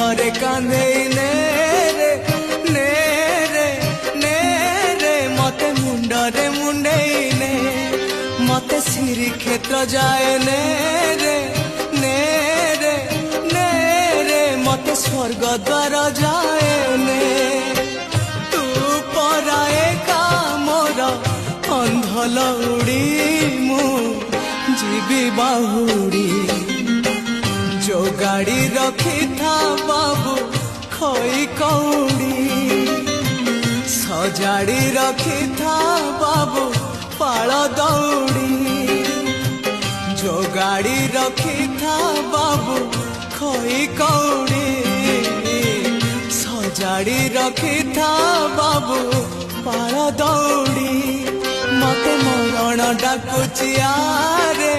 ମୁଣ୍ଡରେ କାନ୍ଦେଇ ନେ ରେ ମତେ ମୁଣ୍ଡରେ ମୁଣ୍ଡେଇ ନେ ମତେ ସିରି କ୍ଷେତ୍ର ଯାଏ ନେ ରେ ମତେ ସ୍ୱର୍ଗ ଦ୍ୱାର ଯାଏ ନେ ତୁ ପରାଏ କାମର ଅନ୍ଧଲଉଡ଼ି ମୁଁ ଯିବି ବାହୁଡ଼ି जोगाड़ी रखी था बाबू खोई कौड़ी सजाड़ी रखी था बाबू पाल दौड़ी जोगाड़ी रखी था बाबू खोई कौड़ी सजाड़ी रखी था बाबू पाल दौड़ी मते मरण डाकुची आरे